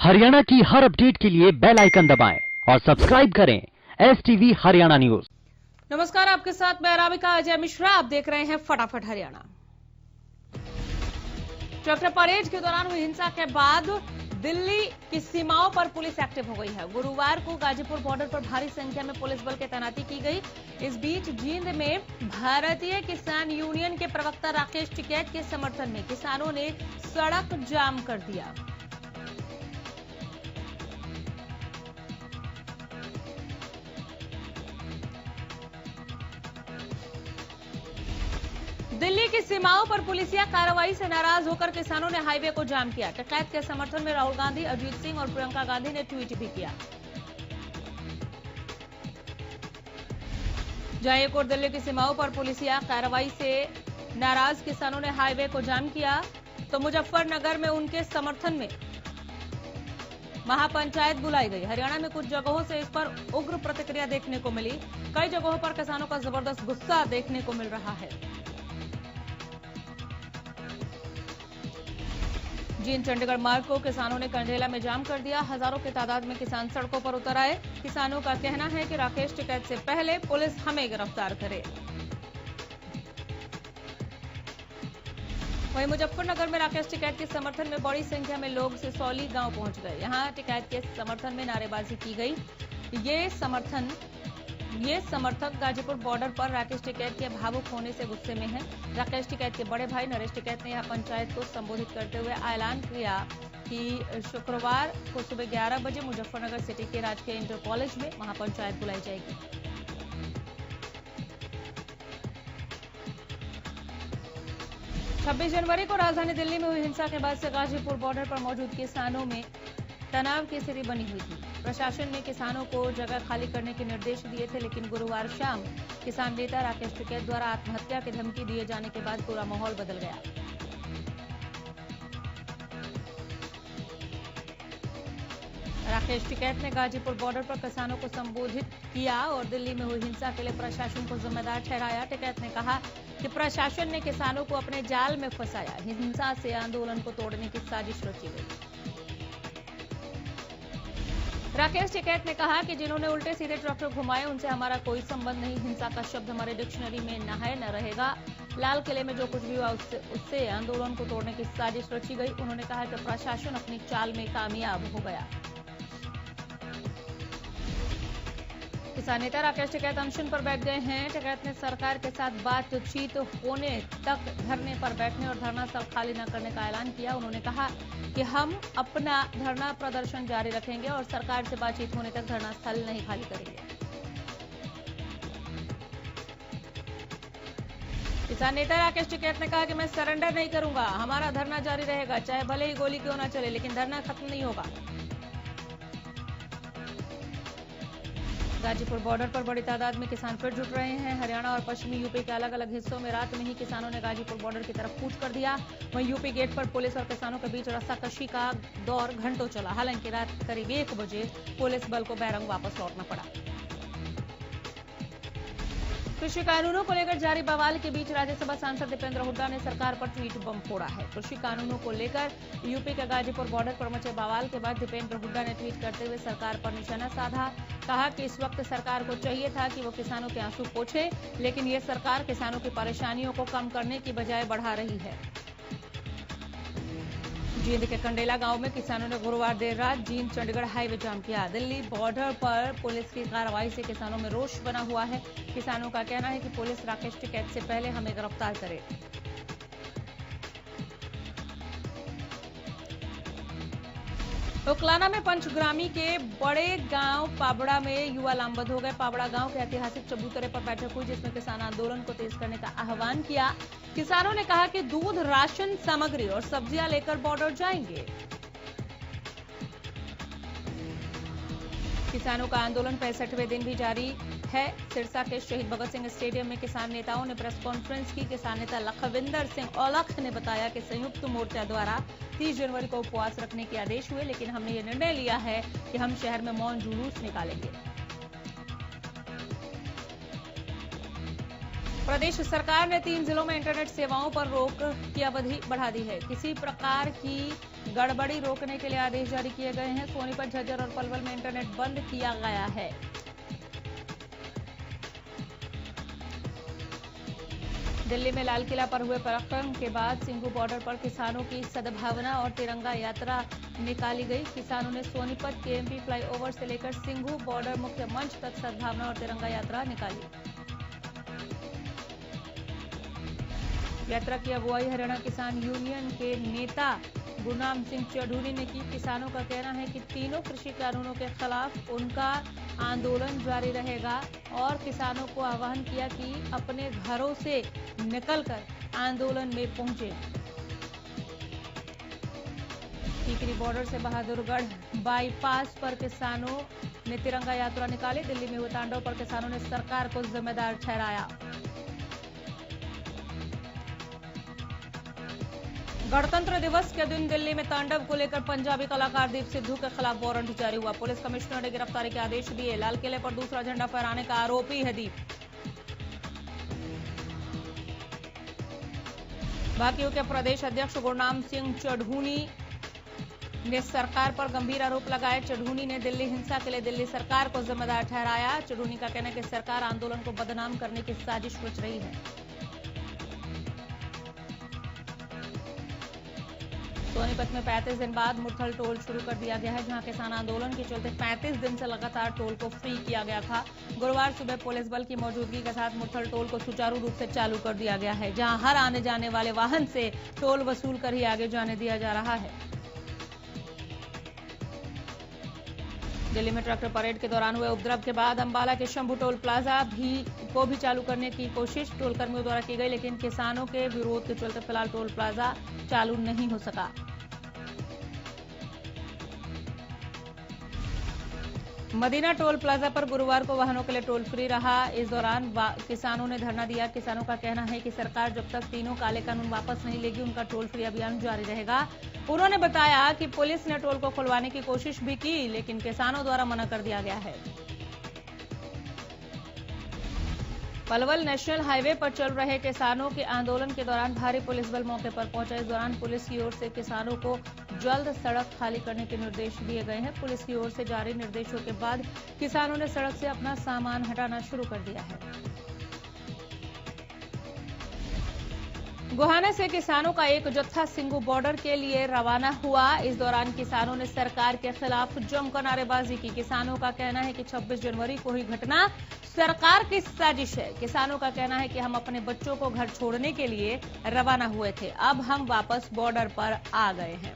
हरियाणा की हर अपडेट के लिए बेल आइकन दबाएं और सब्सक्राइब करें STV हरियाणा न्यूज। नमस्कार, आपके साथ मैं राविका अजय मिश्रा। आप देख रहे हैं फटाफट हरियाणा। ट्रैक्टर परेड के दौरान हुई हिंसा के बाद दिल्ली की सीमाओं पर पुलिस एक्टिव हो गई है। गुरुवार को गाजीपुर बॉर्डर पर भारी संख्या में पुलिस बल की तैनाती की गई। इस बीच जींद में भारतीय किसान यूनियन के प्रवक्ता राकेश टिकैत के समर्थन में किसानों ने सड़क जाम कर दिया। दिल्ली की सीमाओं पर पुलिसिया कार्रवाई से नाराज होकर किसानों ने हाईवे को जाम किया। टिकैत के समर्थन में राहुल गांधी, अजीत सिंह और प्रियंका गांधी ने ट्वीट भी किया। जहां एक और दिल्ली की सीमाओं पर पुलिसिया कार्रवाई से नाराज किसानों ने हाईवे को जाम किया, तो मुजफ्फरनगर में उनके समर्थन में महापंचायत बुलाई गई। हरियाणा में कुछ जगहों से इस पर उग्र प्रतिक्रिया देखने को मिली। कई जगहों पर किसानों का जबरदस्त गुस्सा देखने को मिल रहा है। जींद चंडीगढ़ मार्ग को किसानों ने कंढेला में जाम कर दिया। हजारों की तादाद में किसान सड़कों पर उतर आए। किसानों का कहना है कि राकेश टिकैत से पहले पुलिस हमें गिरफ्तार करे। वहीं मुजफ्फरनगर में राकेश टिकैत के समर्थन में बड़ी संख्या में लोग सिसौली गांव पहुंच गए। यहां टिकैत के समर्थन में नारेबाजी की गई। ये समर्थक गाजीपुर बॉर्डर पर राकेश टिकैत के भावुक होने से गुस्से में हैं। राकेश टिकैत के बड़े भाई नरेश टिकैत ने यहां पंचायत को संबोधित करते हुए ऐलान किया कि शुक्रवार को सुबह 11 बजे मुजफ्फरनगर सिटी के राजकीय इंटर कॉलेज में महापंचायत बुलाई जाएगी। छब्बीस जनवरी को राजधानी दिल्ली में हुई हिंसा के बाद से गाजीपुर बॉर्डर पर मौजूद किसानों में तनाव की स्थिति बनी हुई थी। प्रशासन ने किसानों को जगह खाली करने के निर्देश दिए थे, लेकिन गुरुवार शाम किसान नेता राकेश टिकैत द्वारा आत्महत्या की धमकी दिए जाने के बाद पूरा माहौल बदल गया। राकेश टिकैत ने गाजीपुर बॉर्डर पर किसानों को संबोधित किया और दिल्ली में हुई हिंसा के लिए प्रशासन को जिम्मेदार ठहराया। टिकैत ने कहा कि प्रशासन ने किसानों को अपने जाल में फंसाया। हिंसा से आंदोलन को तोड़ने की साजिश रची गई। राकेश टिकैत ने कहा कि जिन्होंने उल्टे सीधे ट्रैक्टर घुमाए उनसे हमारा कोई संबंध नहीं। हिंसा का शब्द हमारे डिक्शनरी में न है न रहेगा। लाल किले में जो कुछ भी हुआ उससे आंदोलन को तोड़ने की साजिश रची गई। उन्होंने कहा कि प्रशासन अपनी चाल में कामयाब हो गया। किसान नेता राकेश टिकैत अनशन पर बैठ गए हैं। टिकैत ने सरकार के साथ बातचीत होने तक धरने पर बैठने और धरना स्थल खाली न करने का ऐलान किया। उन्होंने कहा कि हम अपना धरना प्रदर्शन जारी रखेंगे और सरकार से बातचीत होने तक धरना स्थल नहीं खाली करेंगे। किसान नेता राकेश टिकैत ने कहा कि मैं सरेंडर नहीं करूंगा, हमारा धरना जारी रहेगा, चाहे भले ही गोली क्यों ना चले, लेकिन धरना खत्म नहीं होगा। गाजीपुर बॉर्डर पर बड़ी तादाद में किसान फिर जुट रहे हैं। हरियाणा और पश्चिमी यूपी के अलग अलग हिस्सों में रात में ही किसानों ने गाजीपुर बॉर्डर की तरफ कूच कर दिया। वहीं यूपी गेट पर पुलिस और किसानों के बीच रस्साकशी का दौर घंटों चला। हालांकि रात करीब 1 बजे पुलिस बल को बैरंग वापस लौटना पड़ा। कृषि कानूनों को लेकर जारी बवाल के बीच राज्यसभा सांसद दीपेंद्र हुड्डा ने सरकार पर ट्वीट बम फोड़ा है। कृषि कानूनों को लेकर यूपी के गाजीपुर बॉर्डर पर मचे बवाल के बाद दीपेंद्र हुड्डा ने ट्वीट करते हुए सरकार पर निशाना साधा। कहा कि इस वक्त सरकार को चाहिए था कि वो किसानों के आंसू पोंछे, लेकिन ये सरकार किसानों की परेशानियों को कम करने की बजाय बढ़ा रही है। जींद के कंडेला गांव में किसानों ने गुरुवार देर रात जींद चंडीगढ़ हाईवे जाम किया। दिल्ली बॉर्डर पर पुलिस की कार्रवाई से किसानों में रोष बना हुआ है। किसानों का कहना है कि पुलिस राकेश टिकैत से पहले हमें गिरफ्तार करे। उकलाना में पंचग्रामी के बड़े गांव पाबड़ा में युवा लामबंद हो गए। पाबड़ा गांव के ऐतिहासिक चबूतरे पर बैठक हुई, जिसमें किसान आंदोलन को तेज करने का आह्वान किया। किसानों ने कहा कि दूध, राशन सामग्री और सब्जियां लेकर बॉर्डर जाएंगे। किसानों का आंदोलन 65वें दिन भी जारी है। सिरसा के शहीद भगत सिंह स्टेडियम में किसान नेताओं ने प्रेस कॉन्फ्रेंस की। किसान नेता लखविंदर सिंह औलख ने बताया कि संयुक्त मोर्चा द्वारा 30 जनवरी को उपवास रखने के आदेश हुए, लेकिन हमने ये निर्णय लिया है कि हम शहर में मौन जुलूस निकालेंगे। प्रदेश सरकार ने 3 जिलों में इंटरनेट सेवाओं पर रोक की अवधि बढ़ा दी है। किसी प्रकार की गड़बड़ी रोकने के लिए आदेश जारी किए गए हैं। सोनीपत, झज्जर और पलवल में इंटरनेट बंद किया गया है। दिल्ली में लाल किला पर हुए पराक्रम के बाद सिंघू बॉर्डर पर किसानों की सद्भावना और तिरंगा यात्रा निकाली गई। किसानों ने सोनीपत केएमपी फ्लाईओवर से लेकर सिंघू बॉर्डर मुख्य मंच तक सद्भावना और तिरंगा यात्रा निकाली। यात्रा की अगुवाई हरियाणा किसान यूनियन के नेता गुरनाम सिंह चढ़ूनी ने की। किसानों का कहना है कि तीनों कृषि कानूनों के खिलाफ उनका आंदोलन जारी रहेगा और किसानों को आह्वान किया कि अपने घरों से निकलकर आंदोलन में पहुंचे। टीकरी बॉर्डर से बहादुरगढ़ बाईपास पर किसानों ने तिरंगा यात्रा निकाली। दिल्ली में हुए तांडव पर किसानों ने सरकार को जिम्मेदार ठहराया। गणतंत्र दिवस के दिन दिल्ली में तांडव को लेकर पंजाबी कलाकार दीप सिद्धू के खिलाफ वारंट जारी हुआ। पुलिस कमिश्नर ने गिरफ्तारी के आदेश दिए। लाल किले पर दूसरा झंडा फहराने का आरोपी है दीप। बाकियों के प्रदेश अध्यक्ष गुरनाम सिंह चढ़ूनी ने सरकार पर गंभीर आरोप लगाए। चढ़ूनी ने दिल्ली हिंसा के लिए दिल्ली सरकार को जिम्मेदार ठहराया। चढ़ूनी का कहना है कि सरकार आंदोलन को बदनाम करने की साजिश रच रही है। सोनीपत में 35 दिन बाद मुठल टोल शुरू कर दिया गया है, जहां किसान आंदोलन के चलते 35 दिन से लगातार टोल को फ्री किया गया था। गुरुवार सुबह पुलिस बल की मौजूदगी के साथ मुठल टोल को सुचारू रूप से चालू कर दिया गया है, जहां हर आने जाने वाले वाहन से टोल वसूल कर ही आगे जाने दिया जा रहा है। दिल्ली में ट्रैक्टर परेड के दौरान हुए उपद्रव के बाद अंबाला के शंभू टोल प्लाजा को भी चालू करने की कोशिश टोल कर्मियों द्वारा की गई, लेकिन किसानों के विरोध के चलते फिलहाल टोल प्लाजा चालू नहीं हो सका। मदीना टोल प्लाजा पर गुरुवार को वाहनों के लिए टोल फ्री रहा। इस दौरान किसानों ने धरना दिया। किसानों का कहना है कि सरकार जब तक तीनों काले कानून वापस नहीं लेगी, उनका टोल फ्री अभियान जारी रहेगा। उन्होंने बताया कि पुलिस ने टोल को खुलवाने की कोशिश भी की, लेकिन किसानों द्वारा मना कर दिया गया है। पलवल नेशनल हाईवे पर चल रहे किसानों के आंदोलन के दौरान भारी पुलिस बल मौके पर पहुंचा। इस दौरान पुलिस की ओर से किसानों को जल्द सड़क खाली करने के निर्देश दिए गए हैं। पुलिस की ओर से जारी निर्देशों के बाद किसानों ने सड़क से अपना सामान हटाना शुरू कर दिया है। गोहाना से किसानों का एक जत्था सिंघू बॉर्डर के लिए रवाना हुआ। इस दौरान किसानों ने सरकार के खिलाफ जमकर नारेबाजी की। किसानों का कहना है कि 26 जनवरी को ही घटना सरकार की साजिश है। किसानों का कहना है कि हम अपने बच्चों को घर छोड़ने के लिए रवाना हुए थे, अब हम वापस बॉर्डर पर आ गए हैं।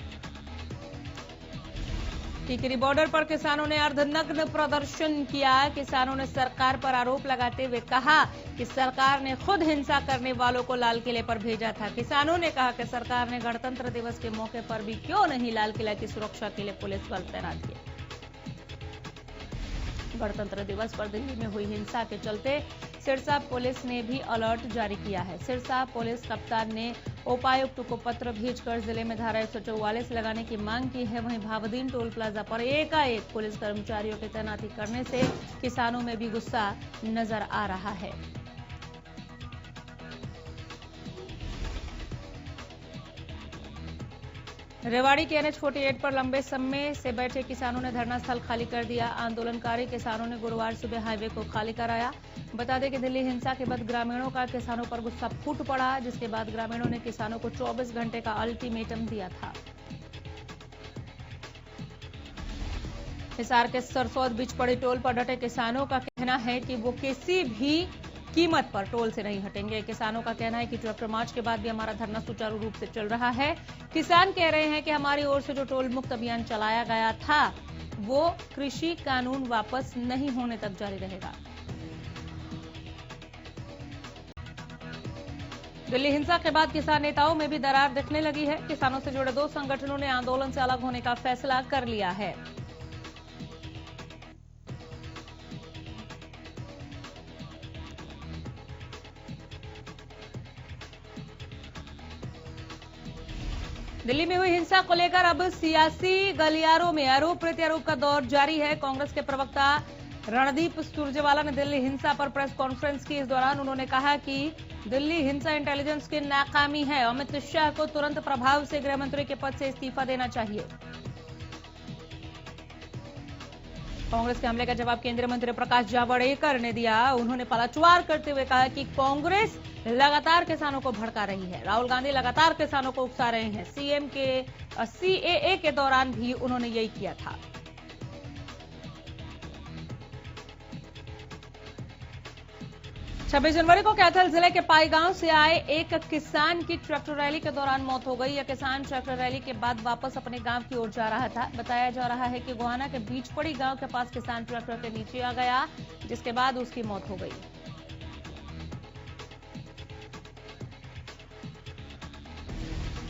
टीकरी बॉर्डर पर किसानों ने अर्धनग्न प्रदर्शन किया। किसानों ने सरकार पर आरोप लगाते हुए कहा कि सरकार ने खुद हिंसा करने वालों को लाल किले पर भेजा था। किसानों ने कहा कि सरकार ने गणतंत्र दिवस के मौके पर भी क्यों नहीं लाल किला की सुरक्षा के लिए पुलिस बल तैनात किया। गणतंत्र दिवस पर दिल्ली में हुई हिंसा के चलते सिरसा पुलिस ने भी अलर्ट जारी किया है। सिरसा पुलिस कप्तान ने उपायुक्त को पत्र भेजकर जिले में धारा 144 लगाने की मांग की है। वहीं भावदीन टोल प्लाजा पर एकाएक पुलिस कर्मचारियों की तैनाती करने से किसानों में भी गुस्सा नजर आ रहा है। रेवाड़ी के NH-48 पर लंबे समय से बैठे किसानों ने धरना स्थल खाली कर दिया। आंदोलनकारी किसानों ने गुरुवार सुबह हाईवे को खाली कराया। बता दें कि दिल्ली हिंसा के बाद ग्रामीणों का किसानों पर गुस्सा फूट पड़ा, जिसके बाद ग्रामीणों ने किसानों को 24 घंटे का अल्टीमेटम दिया था। हिसार के सरसौद बीच पड़े टोल पर डटे किसानों का कहना है कि वो किसी भी कीमत पर टोल से नहीं हटेंगे। किसानों का कहना है कि ट्रैक्टर मार्च के बाद भी हमारा धरना सुचारू रूप से चल रहा है। किसान कह रहे हैं कि हमारी ओर से जो टोल मुक्त अभियान चलाया गया था, वो कृषि कानून वापस नहीं होने तक जारी रहेगा। दिल्ली हिंसा के बाद किसान नेताओं में भी दरार दिखने लगी है। किसानों से जुड़े 2 संगठनों ने आंदोलन से अलग होने का फैसला कर लिया है। दिल्ली में हुई हिंसा को लेकर अब सियासी गलियारों में आरोप प्रत्यारोप का दौर जारी है। कांग्रेस के प्रवक्ता रणदीप सुरजेवाला ने दिल्ली हिंसा पर प्रेस कॉन्फ्रेंस की। इस दौरान उन्होंने कहा कि दिल्ली हिंसा इंटेलिजेंस की नाकामी है। अमित शाह को तुरंत प्रभाव से गृह मंत्री के पद से इस्तीफा देना चाहिए। कांग्रेस के हमले का जवाब केंद्रीय मंत्री प्रकाश जावड़ेकर ने दिया। उन्होंने पलटवार करते हुए कहा कि कांग्रेस लगातार किसानों को भड़का रही है। राहुल गांधी लगातार किसानों को उकसा रहे हैं। सीएम के सीएए के दौरान भी उन्होंने यही किया था। छब्बीस जनवरी को कैथल जिले के पाई गांव से आए एक किसान की ट्रैक्टर रैली के दौरान मौत हो गई। यह किसान ट्रैक्टर रैली के बाद वापस अपने गांव की ओर जा रहा था। बताया जा रहा है कि गोहाना के बीच पड़ी गांव के पास किसान ट्रैक्टर के नीचे आ गया, जिसके बाद उसकी मौत हो गई।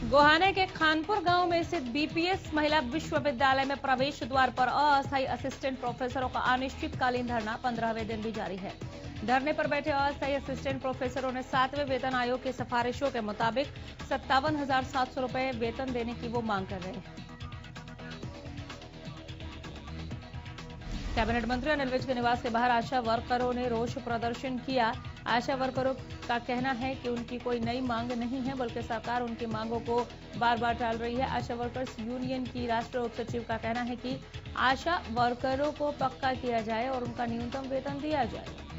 गोहाना के खानपुर गांव में स्थित बीपीएस महिला विश्वविद्यालय में प्रवेश द्वार पर अस्थायी असिस्टेंट प्रोफेसरों का अनिश्चितकालीन धरना 15वें दिन भी जारी है। धरने पर बैठे अस्थायी असिस्टेंट प्रोफेसरों ने 7वें वेतन आयोग की सिफारिशों के मुताबिक 57,700 रुपए वेतन देने की वो मांग कर रहे हैं। कैबिनेट मंत्री अनिल विज के निवास के बाहर आशा वर्करों ने रोष प्रदर्शन किया। आशा वर्करों का कहना है कि उनकी कोई नई मांग नहीं है, बल्कि सरकार उनकी मांगों को बार बार टाल रही है। आशा वर्कर्स यूनियन की राष्ट्रीय उप सचिव का कहना है कि आशा वर्करों को पक्का किया जाए और उनका न्यूनतम वेतन दिया जाए।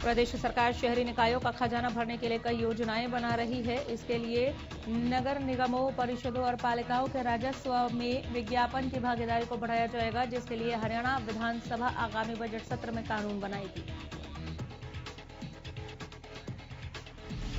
प्रदेश सरकार शहरी निकायों का खजाना भरने के लिए कई योजनाएं बना रही है। इसके लिए नगर निगमों, परिषदों और पालिकाओं के राजस्व में विज्ञापन की भागीदारी को बढ़ाया जाएगा, जिसके लिए हरियाणा विधानसभा आगामी बजट सत्र में कानून बनाएगी।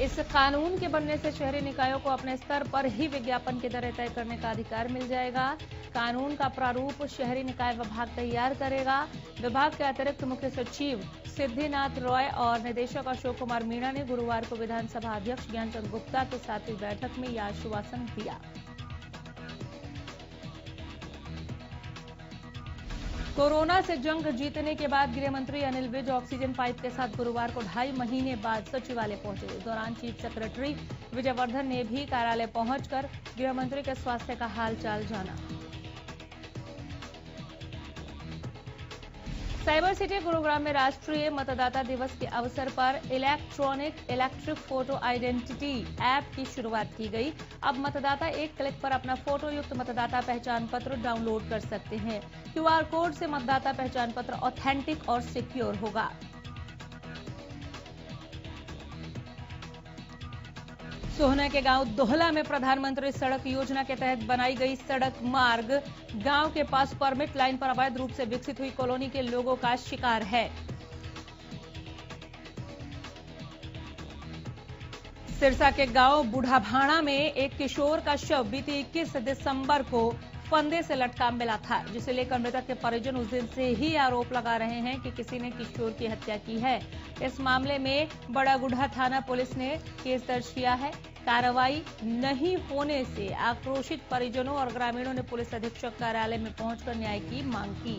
इस कानून के बनने से शहरी निकायों को अपने स्तर पर ही विज्ञापन की दरें तय करने का अधिकार मिल जाएगा। कानून का प्रारूप शहरी निकाय विभाग तैयार करेगा। विभाग के अतिरिक्त मुख्य सचिव सिद्धिनाथ रॉय और निदेशक अशोक कुमार मीणा ने गुरुवार को विधानसभा अध्यक्ष ज्ञानचंद गुप्ता के साथ हुई बैठक में यह आश्वासन दिया। कोरोना से जंग जीतने के बाद गृह मंत्री अनिल विज ऑक्सीजन पाइप के साथ गुरुवार को 2.5 महीने बाद सचिवालय पहुंचे। इस दौरान चीफ सेक्रेटरी विजयवर्धन ने भी कार्यालय पहुंचकर गृह मंत्री के स्वास्थ्य का हालचाल जाना। साइबर सिटी गुरुग्राम में राष्ट्रीय मतदाता दिवस के अवसर पर इलेक्ट्रिक फोटो आइडेंटिटी ऐप की शुरुआत की गई। अब मतदाता एक क्लिक पर अपना फोटो युक्त मतदाता पहचान पत्र डाउनलोड कर सकते हैं। क्यूआर कोड से मतदाता पहचान पत्र ऑथेंटिक और सिक्योर होगा। सोहना के गांव दोहला में प्रधानमंत्री सड़क योजना के तहत बनाई गई सड़क मार्ग गांव के पास परमिट लाइन पर अवैध रूप से विकसित हुई कॉलोनी के लोगों का शिकार है। सिरसा के गांव बूढ़ाभाणा में एक किशोर का शव बीती 21 दिसंबर को फंदे से लटका मिला था, जिसे लेकर मृतक के परिजन उस दिन से ही आरोप लगा रहे हैं कि किसी ने किशोर की हत्या की है। इस मामले में बड़ागुढ़ा थाना पुलिस ने केस दर्ज किया है। कार्रवाई नहीं होने से आक्रोशित परिजनों और ग्रामीणों ने पुलिस अधीक्षक कार्यालय में पहुंचकर न्याय की मांग की।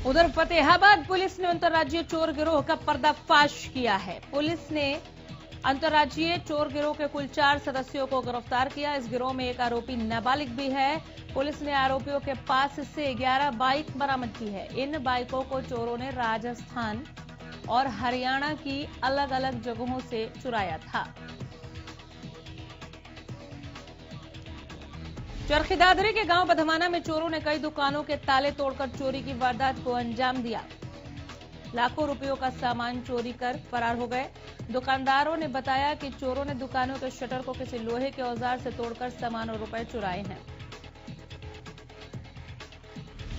उधर फतेहाबाद पुलिस ने अंतर्राज्यीय चोर गिरोह का पर्दाफाश किया है। पुलिस ने अंतर्राज्यीय चोर गिरोह के कुल 4 सदस्यों को गिरफ्तार किया। इस गिरोह में एक आरोपी नाबालिग भी है। पुलिस ने आरोपियों के पास से 11 बाइक बरामद की है। इन बाइकों को चोरों ने राजस्थान और हरियाणा की अलग अलग जगहों से चुराया था। चरखी दादरी के गांव बधमाना में चोरों ने कई दुकानों के ताले तोड़कर चोरी की वारदात को अंजाम दिया। लाखों रुपयों का सामान चोरी कर फरार हो गए। दुकानदारों ने बताया कि चोरों ने दुकानों के शटर को किसी लोहे के औजार से तोड़कर सामान और रुपए चुराए हैं।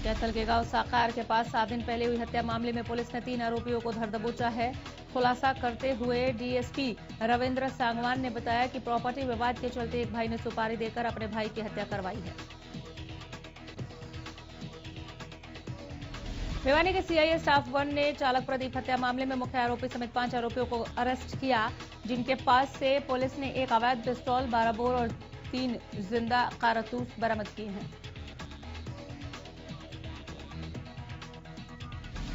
कैथल के गांव साकार के पास 7 दिन पहले हुई हत्या मामले में पुलिस ने 3 आरोपियों को धर दबोचा है। खुलासा करते हुए डीएसपी रविंद्र सांगवान ने बताया कि प्रॉपर्टी विवाद के चलते एक भाई ने सुपारी देकर अपने भाई की हत्या करवाई है। भिवानी के सीआईए स्टाफ 1 ने चालक प्रदीप हत्या मामले में मुख्य आरोपी समेत 5 आरोपियों को अरेस्ट किया, जिनके पास से पुलिस ने एक अवैध पिस्तौल, 12 बोर और 3 जिंदा कारतूस बरामद किए हैं।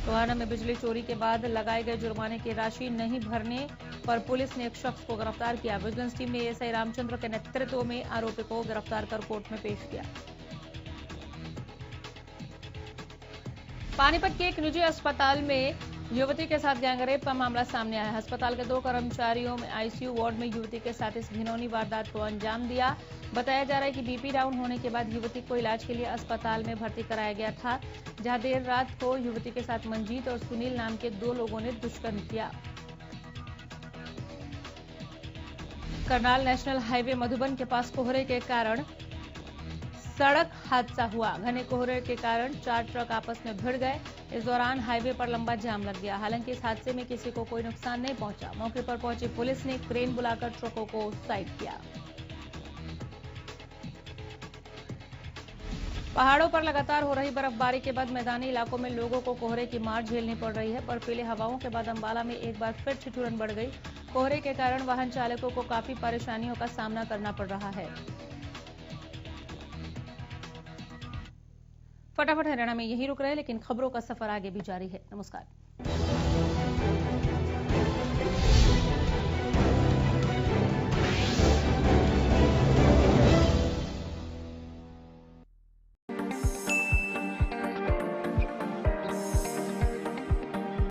टोहाना में बिजली चोरी के बाद लगाए गए जुर्माने की राशि नहीं भरने पर पुलिस ने एक शख्स को गिरफ्तार किया। विजिलेंस टीम ने एएसआई रामचंद्र के नेतृत्व में आरोपी को गिरफ्तार कर कोर्ट में पेश किया। पानीपत के एक निजी अस्पताल में युवती के साथ गैंगरेप का मामला सामने आया। अस्पताल के 2 कर्मचारियों में आईसीयू वार्ड में युवती के साथ इस घिनौनी वारदात को अंजाम दिया। बताया जा रहा है कि बीपी डाउन होने के बाद युवती को इलाज के लिए अस्पताल में भर्ती कराया गया था, जहां देर रात को युवती के साथ मंजीत और सुनील नाम के 2 लोगों ने दुष्कर्म किया। करनाल नेशनल हाईवे मधुबन के पास कोहरे के कारण सड़क हादसा हुआ। घने कोहरे के कारण 4 ट्रक आपस में भिड़ गए। इस दौरान हाईवे पर लंबा जाम लग गया। हालांकि इस हादसे में किसी को कोई नुकसान नहीं पहुंचा। मौके पर पहुंची पुलिस ने क्रेन बुलाकर ट्रकों को साइड किया। पहाड़ों पर लगातार हो रही बर्फबारी के बाद मैदानी इलाकों में लोगों को कोहरे की मार झेलनी पड़ रही है। बर्फीली हवाओं के बाद अंबाला में एक बार फिर ठिठुरन बढ़ गई। कोहरे के कारण वाहन चालकों को काफी परेशानियों का सामना करना पड़ रहा है। फटाफट हरियाणा में यही रुक रहे, लेकिन खबरों का सफर आगे भी जारी है। नमस्कार।